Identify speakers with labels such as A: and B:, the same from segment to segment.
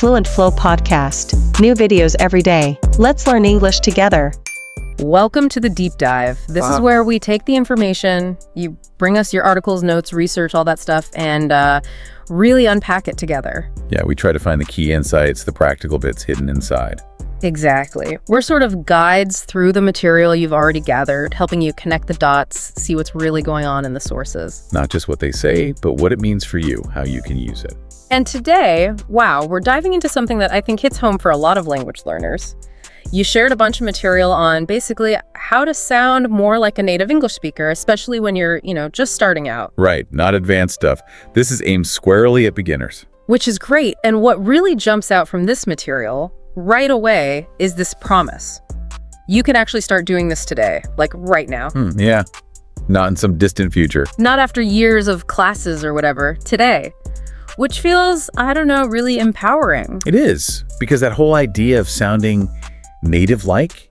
A: Fluent Flow podcast. New videos every day. Let's learn English together.
B: Welcome to the deep dive. This is where we take the information, you bring us your articles, notes, research, all that stuff, and really unpack it together.
C: Yeah, we try to find the key insights, the practical bits hidden inside.
B: Exactly. We're sort of guides through the material you've already gathered, helping you connect the dots, see what's really going on in the sources.
C: Not just what they say, but what it means for you, how you can use it.
B: And today, wow, we're diving into something that I think hits home for a lot of language learners. You shared a bunch of material on basically how to sound more like a native English speaker, especially when you're, just starting out.
C: Right, not advanced stuff. This is aimed squarely at beginners.
B: Which is great. And what really jumps out from this material right away is this promise. You can actually start doing this today, like right now.
C: Yeah, not in some distant future.
B: Not after years of classes or whatever, today. Which feels, really empowering.
C: It is, because that whole idea of sounding native-like,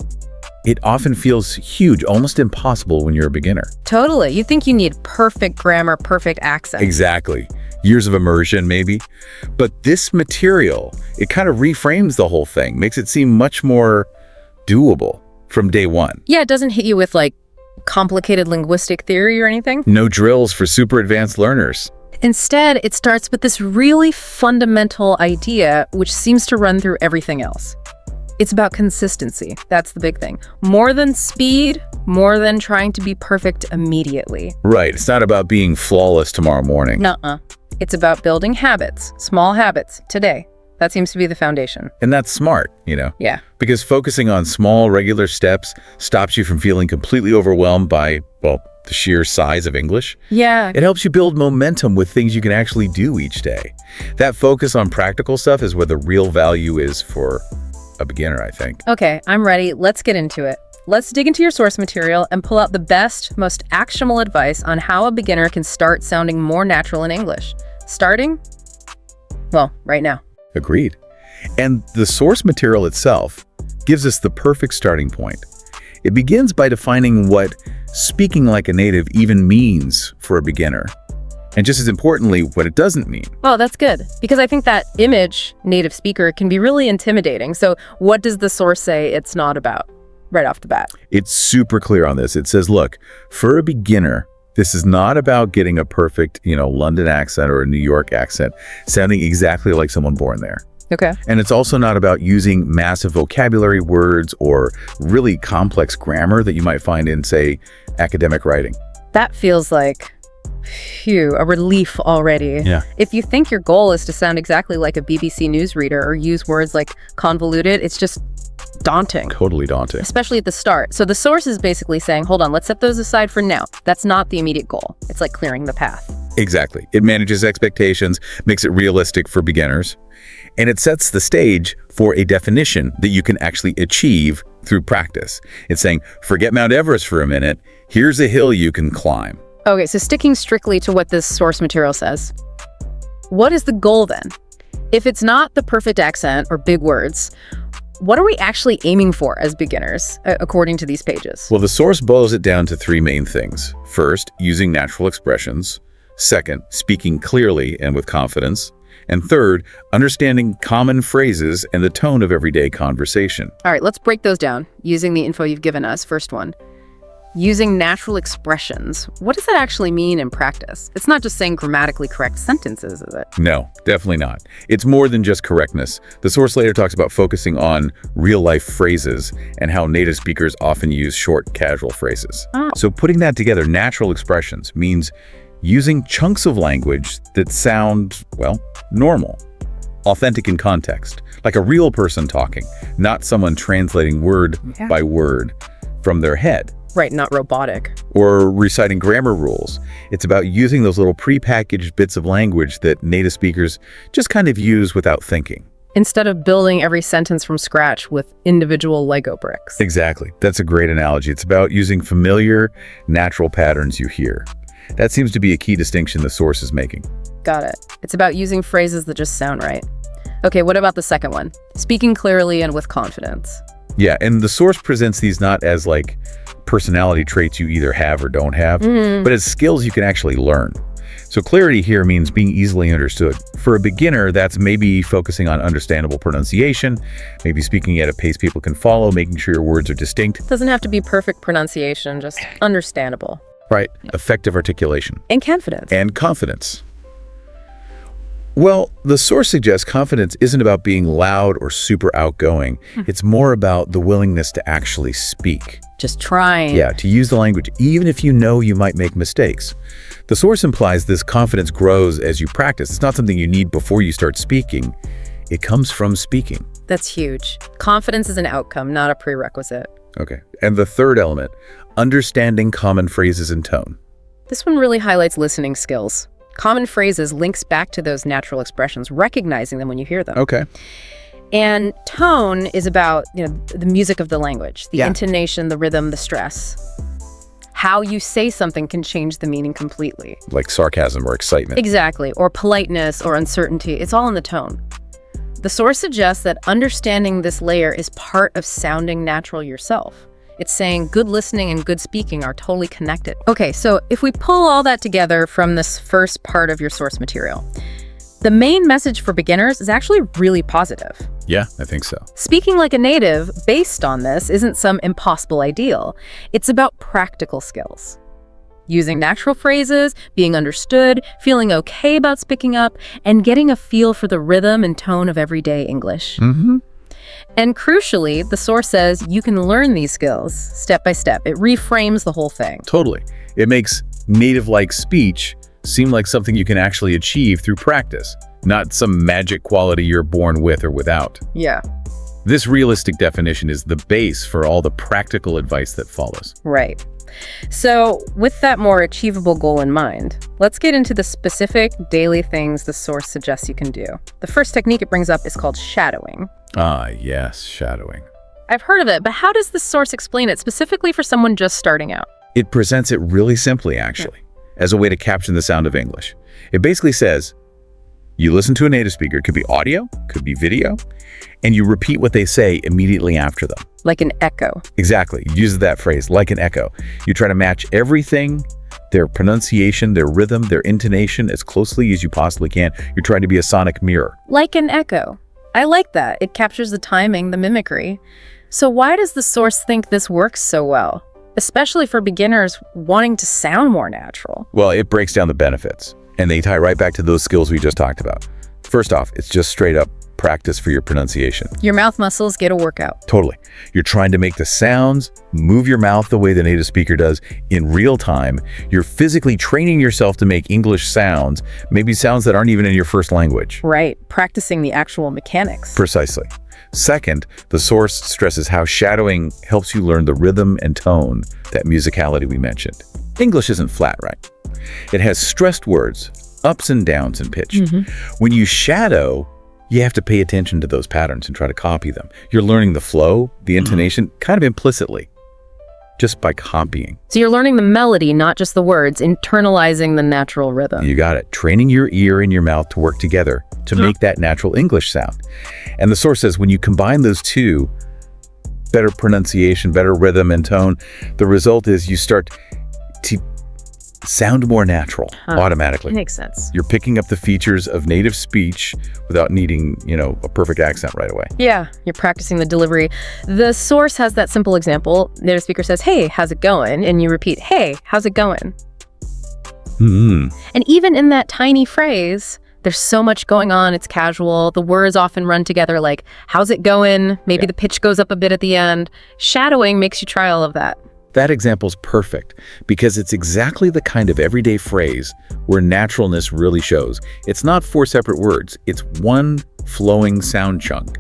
C: it often feels huge, almost impossible when you're a beginner.
B: Totally. You think you need perfect grammar, perfect accent.
C: Exactly. Years of immersion, maybe. But this material, it kind of reframes the whole thing, makes it seem much more doable from day one.
B: Yeah, it doesn't hit you with, complicated linguistic theory or anything.
C: No drills for super advanced learners.
B: Instead, it starts with this really fundamental idea, which seems to run through everything else. It's about consistency. That's the big thing. More than speed, more than trying to be perfect immediately.
C: Right. It's not about being flawless tomorrow morning.
B: Nuh-uh. It's about building habits, small habits, today. That seems to be the foundation.
C: And that's smart,
B: Yeah.
C: Because focusing on small, regular steps stops you from feeling completely overwhelmed by, the sheer size of English.
B: Yeah.
C: It helps you build momentum with things you can actually do each day. That focus on practical stuff is where the real value is for a beginner, I think.
B: Okay, I'm ready. Let's get into it. Let's dig into your source material and pull out the best, most actionable advice on how a beginner can start sounding more natural in English. Starting, right now.
C: Agreed. And the source material itself gives us the perfect starting point. It begins by defining what speaking like a native even means for a beginner. And just as importantly, what it doesn't mean.
B: Well, that's good, because I think that image, native speaker, can be really intimidating. So what does the source say it's not about right off the bat?
C: It's super clear on this. It says, look, for a beginner, this is not about getting a perfect, London accent or a New York accent, sounding exactly like someone born there.
B: Okay.
C: And it's also not about using massive vocabulary words or really complex grammar that you might find in, say, academic writing.
B: That feels like, a relief already.
C: Yeah.
B: If you think your goal is to sound exactly like a BBC newsreader or use words like convoluted, it's just daunting.
C: Totally daunting.
B: Especially at the start. So the source is basically saying, hold on, let's set those aside for now. That's not the immediate goal. It's like clearing the path.
C: Exactly. It manages expectations, makes it realistic for beginners, and it sets the stage for a definition that you can actually achieve through practice. It's saying, forget Mount Everest for a minute. Here's a hill you can climb.
B: Okay, so sticking strictly to what this source material says, what is the goal then? If it's not the perfect accent or big words, what are we actually aiming for as beginners, according to these pages?
C: Well, the source boils it down to three main things. First, using natural expressions. Second, speaking clearly and with confidence. And third, understanding common phrases and the tone of everyday conversation.
B: All right, let's break those down using the info you've given us. First one, using natural expressions. What does that actually mean in practice? It's not just saying grammatically correct sentences, is it?
C: No, definitely not. It's more than just correctness. The source later talks about focusing on real-life phrases and how native speakers often use short, casual phrases.
B: Oh.
C: So putting that together, natural expressions means using chunks of language that sound, normal, authentic in context, like a real person talking, not someone translating word by word from their head.
B: Right, not robotic.
C: Or reciting grammar rules. It's about using those little prepackaged bits of language that native speakers just kind of use without thinking.
B: Instead of building every sentence from scratch with individual Lego bricks.
C: Exactly. That's a great analogy. It's about using familiar, natural patterns you hear. That seems to be a key distinction the source is making.
B: Got it. It's about using phrases that just sound right. Okay, what about the second one? Speaking clearly and with confidence.
C: Yeah, and the source presents these not as personality traits you either have or don't have, but as skills you can actually learn. So clarity here means being easily understood. For a beginner, that's maybe focusing on understandable pronunciation, maybe speaking at a pace people can follow, making sure your words are distinct.
B: Doesn't have to be perfect pronunciation, just understandable.
C: Right. Effective articulation.
B: And confidence.
C: And confidence. Well, the source suggests confidence isn't about being loud or super outgoing. It's more about the willingness to actually speak.
B: Just trying.
C: Yeah, to use the language, even if you know you might make mistakes. The source implies this confidence grows as you practice. It's not something you need before you start speaking. It comes from speaking.
B: That's huge. Confidence is an outcome, not a prerequisite.
C: Okay. And the third element, understanding common phrases and tone.
B: This one really highlights listening skills. Common phrases links back to those natural expressions, recognizing them when you hear them.
C: Okay.
B: And tone is about, the music of the language, the
C: Yeah.
B: intonation, the rhythm, the stress. How you say something can change the meaning completely.
C: Like sarcasm or excitement.
B: Exactly. Or politeness or uncertainty. It's all in the tone. The source suggests that understanding this layer is part of sounding natural yourself. It's saying good listening and good speaking are totally connected. Okay, so if we pull all that together from this first part of your source material, the main message for beginners is actually really positive.
C: Yeah, I think so.
B: Speaking like a native, based on this, isn't some impossible ideal. It's about practical skills. Using natural phrases, being understood, feeling okay about speaking up, and getting a feel for the rhythm and tone of everyday English.
C: Mm-hmm.
B: And crucially, the source says you can learn these skills step by step. It reframes the whole thing.
C: Totally. It makes native-like speech seem like something you can actually achieve through practice, not some magic quality you're born with or without.
B: Yeah.
C: This realistic definition is the base for all the practical advice that follows.
B: Right. So with that more achievable goal in mind, let's get into the specific daily things the source suggests you can do. The first technique it brings up is called shadowing.
C: Ah, yes, shadowing.
B: I've heard of it, but how does the source explain it specifically for someone just starting out?
C: It presents it really simply, actually, as a way to capture the sound of English. It basically says, you listen to a native speaker, it could be audio, could be video, and you repeat what they say immediately after them.
B: Like an echo.
C: Exactly. Use that phrase, like an echo. You try to match everything, their pronunciation, their rhythm, their intonation, as closely as you possibly can. You're trying to be a sonic mirror.
B: Like an echo. I like that. It captures the timing, the mimicry. So why does the source think this works so well? Especially for beginners wanting to sound more natural.
C: Well, it breaks down the benefits, and they tie right back to those skills we just talked about. First off, it's just straight up practice for your pronunciation.
B: Your mouth muscles get a workout.
C: Totally. You're trying to make the sounds, move your mouth the way the native speaker does in real time. You're physically training yourself to make English sounds, maybe sounds that aren't even in your first language.
B: Right. Practicing the actual mechanics.
C: Precisely. Second, the source stresses how shadowing helps you learn the rhythm and tone, that musicality we mentioned. English isn't flat, right? It has stressed words, ups and downs in pitch. When you shadow, you have to pay attention to those patterns and try to copy them. You're learning the flow, the intonation, kind of implicitly, just by copying.
B: So you're learning the melody, not just the words, internalizing the natural rhythm.
C: You got it. Training your ear and your mouth to work together to make that natural English sound. And the source says when you combine those two, better pronunciation, better rhythm and tone, the result is you start to sound more natural automatically.
B: Makes sense.
C: You're picking up the features of native speech without needing, a perfect accent right away.
B: Yeah, you're practicing the delivery. The source has that simple example. Native speaker says, "Hey, how's it going?" And you repeat, "Hey, how's it going?" And even in that tiny phrase, there's so much going on. It's casual. The words often run together like, "How's it going?" Maybe the pitch goes up a bit at the end. Shadowing makes you try all of that.
C: That example's perfect because it's exactly the kind of everyday phrase where naturalness really shows. It's not 4 separate words, it's one flowing sound chunk.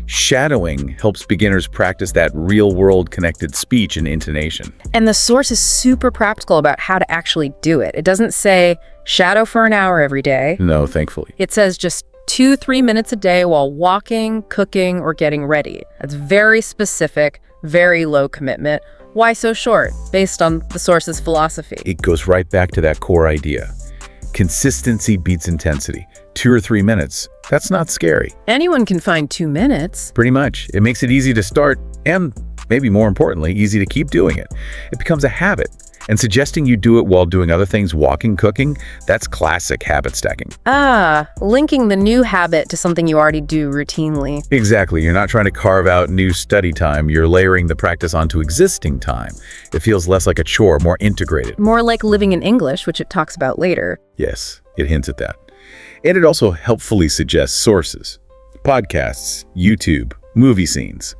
C: Shadowing helps beginners practice that real-world connected speech and intonation.
B: And the source is super practical about how to actually do it. It doesn't say shadow for an hour every day.
C: No, thankfully.
B: It says just 2-3 minutes a day while walking, cooking, or getting ready. That's very specific, very low commitment. Why so short, based on the source's philosophy?
C: It goes right back to that core idea. Consistency beats intensity. 2 or 3 minutes, that's not scary.
B: Anyone can find 2 minutes.
C: Pretty much. It makes it easy to start and, maybe more importantly, easy to keep doing it. It becomes a habit. And suggesting you do it while doing other things, walking, cooking, that's classic habit stacking.
B: Linking the new habit to something you already do routinely.
C: Exactly. You're not trying to carve out new study time. You're layering the practice onto existing time. It feels less like a chore, more integrated.
B: More like living in English, which it talks about later.
C: Yes, it hints at that. And it also helpfully suggests sources. Podcasts, YouTube, movie scenes,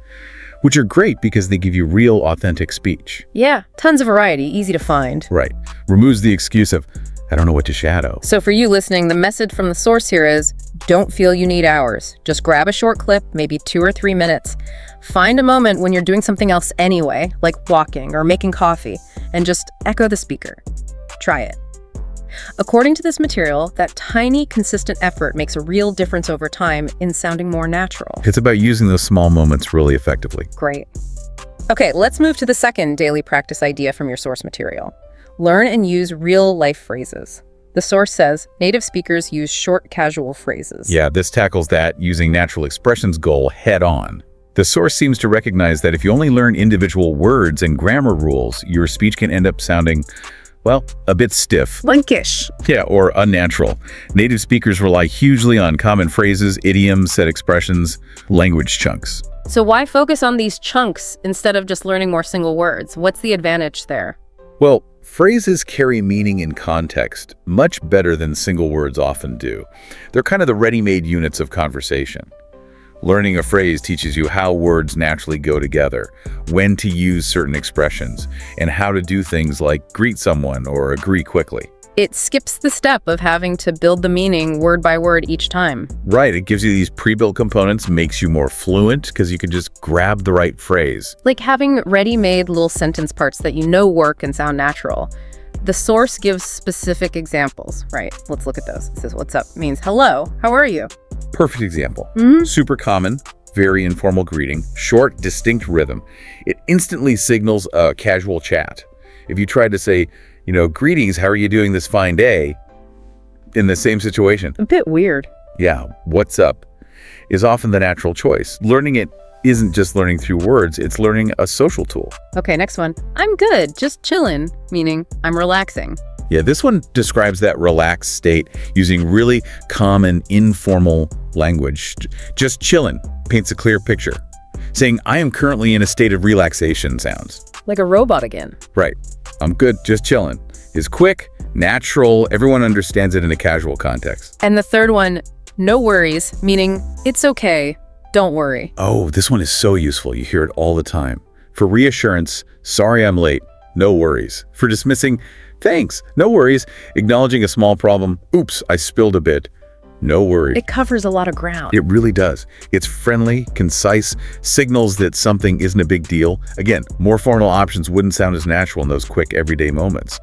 C: which are great because they give you real, authentic speech.
B: Yeah, tons of variety, easy to find.
C: Right. Removes the excuse of, I don't know what to shadow.
B: So for you listening, the message from the source here is, don't feel you need hours. Just grab a short clip, maybe 2 or 3 minutes. Find a moment when you're doing something else anyway, like walking or making coffee, and just echo the speaker. Try it. According to this material, that tiny, consistent effort makes a real difference over time in sounding more natural.
C: It's about using those small moments really effectively.
B: Great. Okay, let's move to the second daily practice idea from your source material. Learn and use real-life phrases. The source says native speakers use short, casual phrases.
C: Yeah, this tackles that using natural expressions goal head-on. The source seems to recognize that if you only learn individual words and grammar rules, your speech can end up sounding, well, a bit stiff.
B: Blinkish.
C: Yeah, or unnatural. Native speakers rely hugely on common phrases, idioms, set expressions, language chunks.
B: So why focus on these chunks instead of just learning more single words? What's the advantage there?
C: Well, phrases carry meaning in context much better than single words often do. They're kind of the ready-made units of conversation. Learning a phrase teaches you how words naturally go together, when to use certain expressions, and how to do things like greet someone or agree quickly.
B: It skips the step of having to build the meaning word by word each time.
C: Right, it gives you these pre-built components, makes you more fluent because you can just grab the right phrase.
B: Like having ready-made little sentence parts that you know work and sound natural. The source gives specific examples, right? Let's look at those. It says, what's up means hello, how are you?
C: Perfect example. Super common, very informal greeting, short, distinct rhythm. It instantly signals a casual chat. If you tried to say, greetings, how are you doing this fine day? In the same situation.
B: A bit weird.
C: Yeah, what's up is often the natural choice. Learning it isn't just learning through words, it's learning a social tool.
B: Okay, next one. I'm good, just chillin', meaning I'm relaxing.
C: Yeah, this one describes that relaxed state using really common, informal language. Just chillin' paints a clear picture. Saying, I am currently in a state of relaxation sounds.
B: Like a robot again.
C: Right. I'm good, just chillin'. Is quick, natural, everyone understands it in a casual context.
B: And the third one, no worries, meaning it's okay, don't worry.
C: Oh, this one is so useful. You hear it all the time. For reassurance, sorry I'm late, no worries. For dismissing, thanks, no worries. Acknowledging a small problem, oops, I spilled a bit, no worries.
B: It covers a lot of ground.
C: It really does. It's friendly, concise, signals that something isn't a big deal. Again, more formal options wouldn't sound as natural in those quick everyday moments.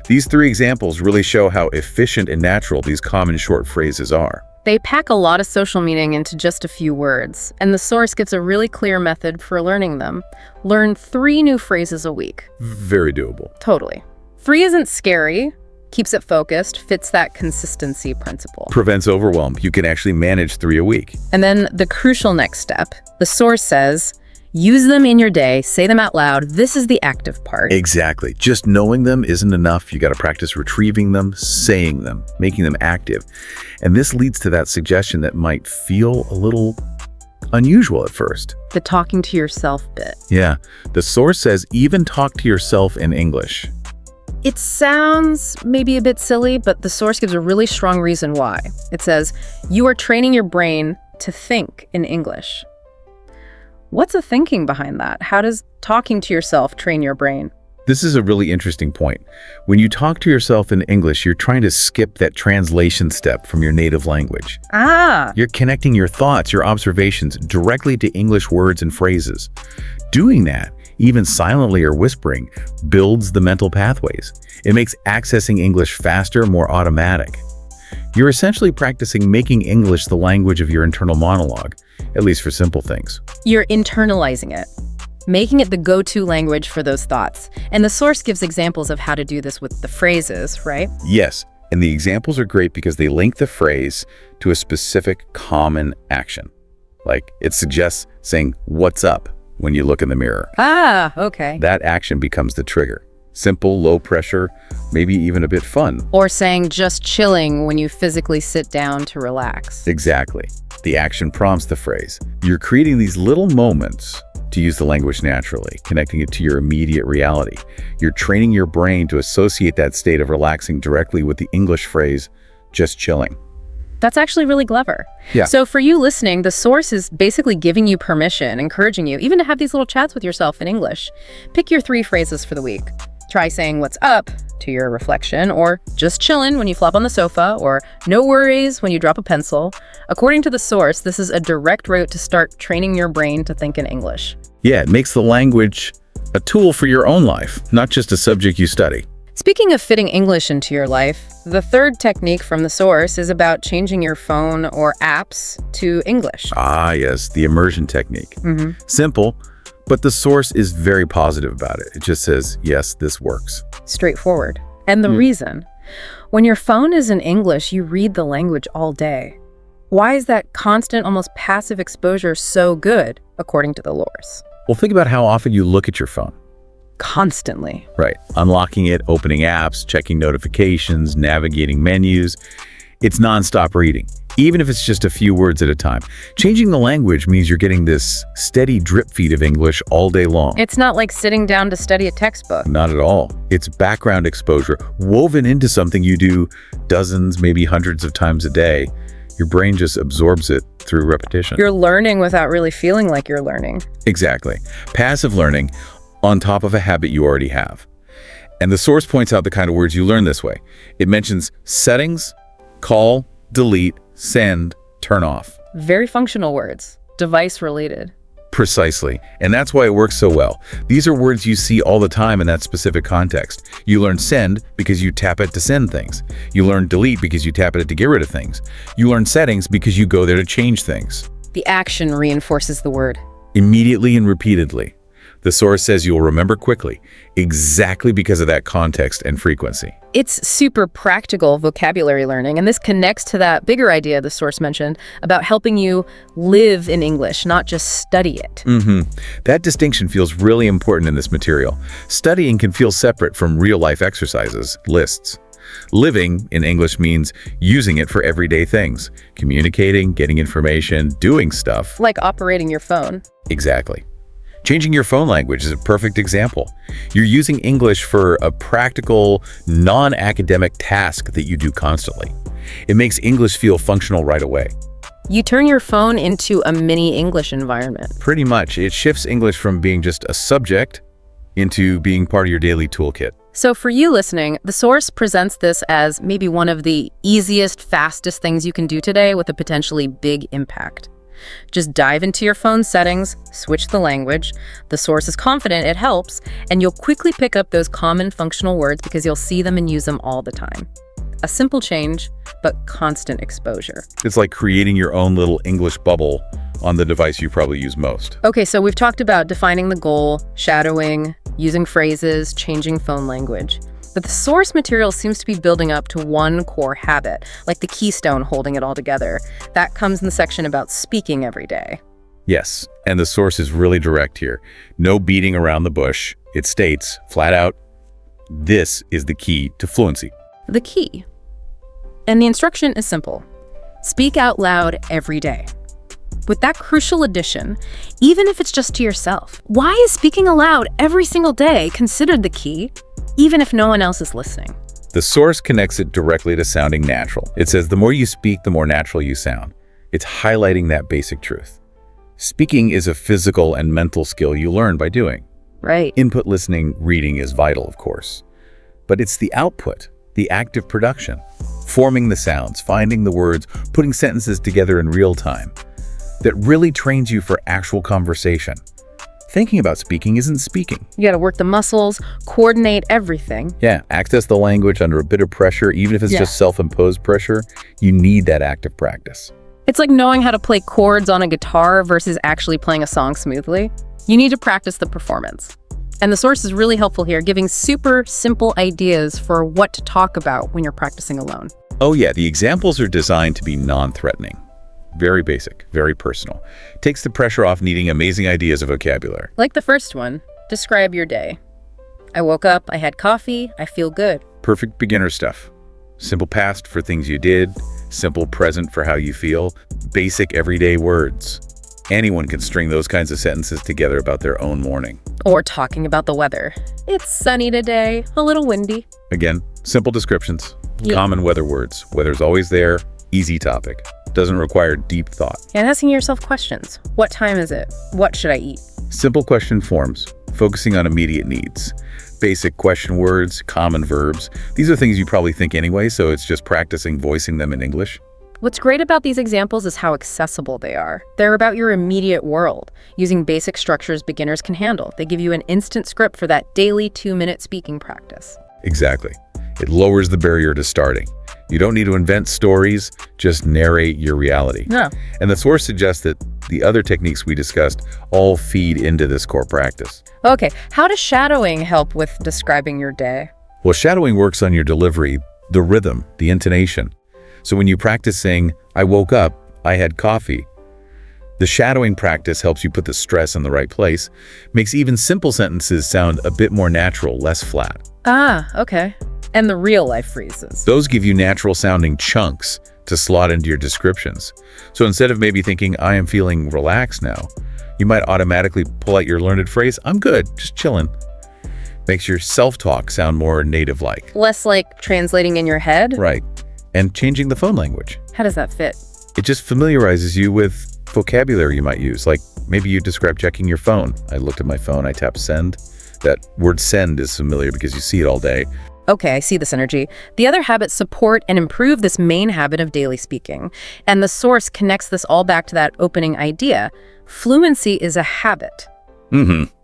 C: These 3 examples really show how efficient and natural these common short phrases are.
B: They pack a lot of social meaning into just a few words, and the source gives a really clear method for learning them. Learn 3 new phrases a week.
C: Very doable.
B: Totally. 3 isn't scary, keeps it focused, fits that consistency principle.
C: Prevents overwhelm. You can actually manage 3 a week.
B: And then the crucial next step, the source says, use them in your day, say them out loud. This is the active part.
C: Exactly. Just knowing them isn't enough. You got to practice retrieving them, saying them, making them active. And this leads to that suggestion that might feel a little unusual at first.
B: The talking to yourself bit.
C: Yeah. The source says even talk to yourself in English.
B: It sounds maybe a bit silly, but the source gives a really strong reason why. It says, you are training your brain to think in English. What's the thinking behind that? How does talking to yourself train your brain?
C: This is a really interesting point. When you talk to yourself in English, you're trying to skip that translation step from your native language. You're connecting your thoughts, your observations directly to English words and phrases. Doing that, even silently or whispering, builds the mental pathways. It makes accessing English faster, more automatic. You're essentially practicing making English the language of your internal monologue, at least for simple things.
B: You're internalizing it, making it the go-to language for those thoughts. And the source gives examples of how to do this with the phrases, right?
C: Yes, and the examples are great because they link the phrase to a specific common action. Like, it suggests saying, what's up, when you look in the mirror.
B: Okay.
C: That action becomes the trigger. Simple, low pressure, maybe even a bit fun.
B: Or saying just chilling when you physically sit down to relax.
C: Exactly. The action prompts the phrase. You're creating these little moments to use the language naturally, connecting it to your immediate reality. You're training your brain to associate that state of relaxing directly with the English phrase, just chilling.
B: That's actually really clever.
C: Yeah.
B: So for you listening, the source is basically giving you permission, encouraging you even to have these little chats with yourself in English. Pick your 3 phrases for the week. Try saying what's up to your reflection, or just chillin' when you flop on the sofa, or no worries when you drop a pencil. According to the source, this is a direct route to start training your brain to think in English.
C: Yeah, it makes the language a tool for your own life, not just a subject you study.
B: Speaking of fitting English into your life, the third technique from the source is about changing your phone or apps to English.
C: Ah, yes, the immersion technique. Simple, but the source is very positive about it. It just says, yes, this works.
B: Straightforward. And the reason? When your phone is in English, you read the language all day. Why is that constant, almost passive exposure so good, according to the source?
C: Well, think about how often you look at your phone.
B: Constantly.
C: Right. Unlocking it, opening apps, checking notifications, navigating menus. It's nonstop reading, even if it's just a few words at a time. Changing the language means you're getting this steady drip feed of English all day long.
B: It's not like sitting down to study a textbook.
C: Not at all. It's background exposure woven into something you do dozens, maybe hundreds of times a day. Your brain just absorbs it through repetition.
B: You're learning without really feeling like you're learning.
C: Exactly. Passive learning on top of a habit you already have. And the source points out the kind of words you learn this way. It mentions settings, call, delete, send, turn off.
B: Very functional words, device related.
C: Precisely. And that's why it works so well. These are words you see all the time in that specific context. You learn send because you tap it to send things. You learn delete because you tap it to get rid of things. You learn settings because you go there to change things.
B: The action reinforces the word.
C: Immediately and repeatedly. The source says you'll remember quickly, exactly because of that context and frequency.
B: It's super practical vocabulary learning, and this connects to that bigger idea the source mentioned about helping you live in English, not just study it.
C: That distinction feels really important in this material. Studying can feel separate from real-life exercises, lists. Living in English means using it for everyday things, communicating, getting information, doing stuff.
B: Like operating your phone.
C: Exactly. Changing your phone language is a perfect example. You're using English for a practical, non-academic task that you do constantly. It makes English feel functional right away.
B: You turn your phone into a mini English environment.
C: Pretty much. It shifts English from being just a subject into being part of your daily toolkit.
B: So for you listening, the source presents this as maybe one of the easiest, fastest things you can do today with a potentially big impact. Just dive into your phone settings, switch the language. The source is confident it helps, and you'll quickly pick up those common functional words because you'll see them and use them all the time. A simple change, but constant exposure.
C: It's like creating your own little English bubble on the device you probably use most.
B: Okay, so we've talked about defining the goal, shadowing, using phrases, changing phone language. But the source material seems to be building up to one core habit, like the keystone holding it all together. That comes in the section about speaking every day.
C: Yes, and the source is really direct here. No beating around the bush. It states, flat out, this is the key to fluency.
B: The key. And the instruction is simple. Speak out loud every day. With that crucial addition, even if it's just to yourself, why is speaking aloud every single day considered the key, even if no one else is listening?
C: The source connects it directly to sounding natural. It says the more you speak, the more natural you sound. It's highlighting that basic truth. Speaking is a physical and mental skill you learn by doing.
B: Right.
C: Input listening, reading is vital, of course. But it's the output, the active production, forming the sounds, finding the words, putting sentences together in real time, that really trains you for actual conversation. Thinking about speaking isn't speaking.
B: You gotta work the muscles, coordinate everything.
C: Yeah, access the language under a bit of pressure, even if it's just self-imposed pressure. You need that active practice.
B: It's like knowing how to play chords on a guitar versus actually playing a song smoothly. You need to practice the performance. And the source is really helpful here, giving super simple ideas for what to talk about when you're practicing alone.
C: Oh yeah, the examples are designed to be non-threatening. Very basic, very personal. Takes the pressure off needing amazing ideas of vocabulary.
B: Like the first one, describe your day. I woke up, I had coffee, I feel good.
C: Perfect beginner stuff. Simple past for things you did, simple present for how you feel, basic everyday words. Anyone can string those kinds of sentences together about their own morning.
B: Or talking about the weather. It's sunny today, a little windy.
C: Again, simple descriptions,
B: Yeah.
C: common weather words. Weather's always there, easy topic. Doesn't require deep thought.
B: And asking yourself questions. What time is it? What should I eat?
C: Simple question forms, focusing on immediate needs. Basic question words, common verbs. These are things you probably think anyway, so it's just practicing voicing them in English.
B: What's great about these examples is how accessible they are. They're about your immediate world, using basic structures beginners can handle. They give you an instant script for that daily 2-minute speaking practice.
C: Exactly. It lowers the barrier to starting. You don't need to invent stories, just narrate your reality.
B: No.
C: And the source suggests that the other techniques we discussed all feed into this core practice.
B: Okay, how does shadowing help with describing your day?
C: Well, shadowing works on your delivery, the rhythm, the intonation. So when you practice saying, I woke up, I had coffee, the shadowing practice helps you put the stress in the right place, makes even simple sentences sound a bit more natural, less flat.
B: Ah, okay. And the real life phrases.
C: Those give you natural sounding chunks to slot into your descriptions. So instead of maybe thinking, I am feeling relaxed now, you might automatically pull out your learned phrase, I'm good, just chilling. Makes your self-talk sound more native-like.
B: Less like translating in your head?
C: Right. And changing the phone language.
B: How does that fit?
C: It just familiarizes you with vocabulary you might use. Like maybe you describe checking your phone. I looked at my phone, I tapped send. That word send is familiar because you see it all day.
B: Okay, I see the synergy. The other habits support and improve this main habit of daily speaking. And the source connects this all back to that opening idea. Fluency is a habit.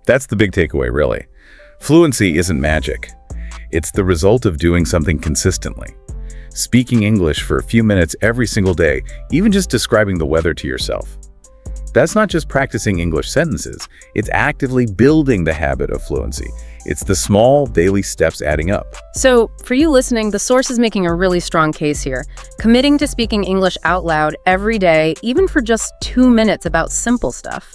C: That's the big takeaway, really. Fluency isn't magic. It's the result of doing something consistently. Speaking English for a few minutes every single day, even just describing the weather to yourself. That's not just practicing English sentences, it's actively building the habit of fluency. It's the small daily steps adding up.
B: So, for you listening, the source is making a really strong case here. Committing to speaking English out loud every day, even for just 2 minutes about simple stuff.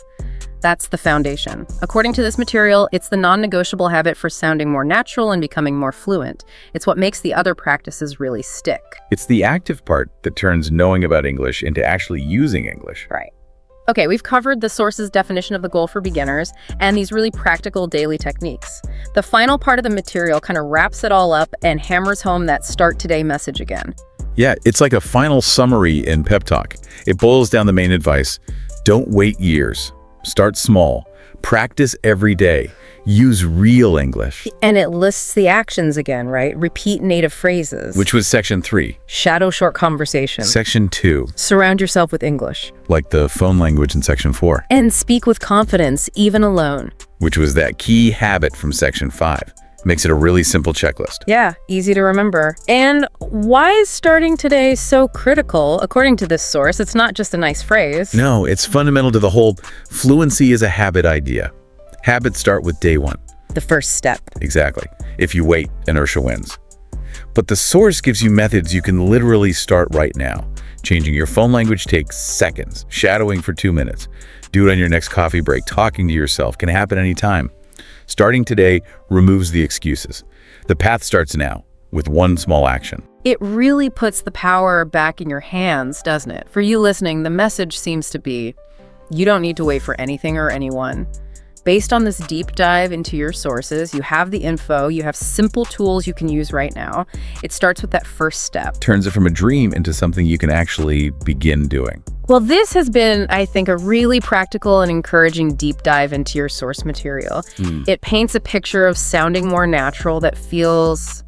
B: That's the foundation. According to this material, it's the non-negotiable habit for sounding more natural and becoming more fluent. It's what makes the other practices really stick.
C: It's the active part that turns knowing about English into actually using English.
B: Right. Okay, we've covered the source's definition of the goal for beginners and these really practical daily techniques. The final part of the material kind of wraps it all up and hammers home that start today message again.
C: Yeah, it's like a final summary in Pep Talk. It boils down the main advice. Don't wait years. Start small. Practice every day. Use real English.
B: And it lists the actions again, right? Repeat native phrases.
C: Which was section 3.
B: Shadow short conversation.
C: Section 2.
B: Surround yourself with English.
C: Like the phone language in section 4.
B: And speak with confidence, even alone.
C: Which was that key habit from section 5. Makes it a really simple checklist.
B: Yeah, easy to remember. And why is starting today so critical? According to this source, it's not just a nice phrase.
C: No, it's fundamental to the whole fluency is a habit idea. Habits start with day 1.
B: The first step.
C: Exactly. If you wait, inertia wins. But the source gives you methods you can literally start right now. Changing your phone language takes seconds. Shadowing for 2 minutes. Do it on your next coffee break. Talking to yourself can happen anytime. Starting today removes the excuses. The path starts now with one small action.
B: It really puts the power back in your hands, doesn't it? For you listening, the message seems to be, you don't need to wait for anything or anyone. Based on this deep dive into your sources, you have the info, you have simple tools you can use right now. It starts with that first step.
C: Turns it from a dream into something you can actually begin doing.
B: Well, this has been, I think, a really practical and encouraging deep dive into your source material. It paints a picture of sounding more natural that feels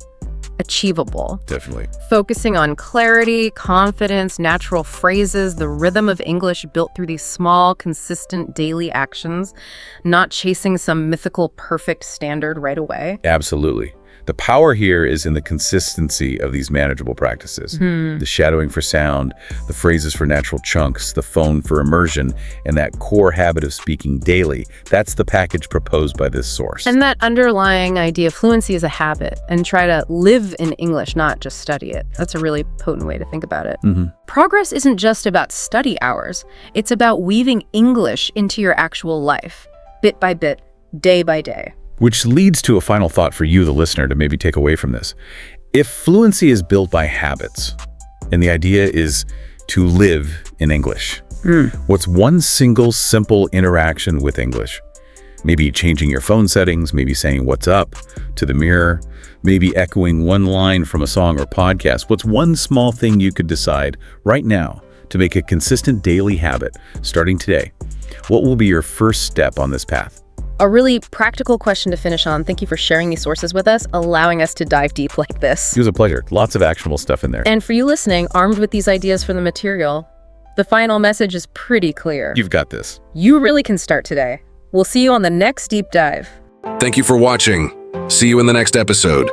B: achievable.
C: Definitely.
B: Focusing on clarity, confidence, natural phrases, the rhythm of English built through these small, consistent daily actions, not chasing some mythical perfect standard right away.
C: Absolutely. The power here is in the consistency of these manageable practices. The shadowing for sound, the phrases for natural chunks, the phone for immersion, and that core habit of speaking daily. That's the package proposed by this source.
B: And that underlying idea of fluency is a habit, and try to live in English, not just study it. That's a really potent way to think about it. Progress isn't just about study hours. It's about weaving English into your actual life, bit by bit, day by day.
C: Which leads to a final thought for you, the listener, to maybe take away from this. If fluency is built by habits, and the idea is to live in English, what's one single simple interaction with English? Maybe changing your phone settings, maybe saying "what's up" to the mirror, maybe echoing one line from a song or podcast. What's one small thing you could decide right now to make a consistent daily habit starting today? What will be your first step on this path?
B: A really practical question to finish on. Thank you for sharing these sources with us, allowing us to dive deep like this.
C: It was a pleasure. Lots of actionable stuff in there.
B: And for you listening, armed with these ideas from the material, the final message is pretty clear.
C: You've got this.
B: You really can start today. We'll see you on the next deep dive.
D: Thank you for watching. See you in the next episode.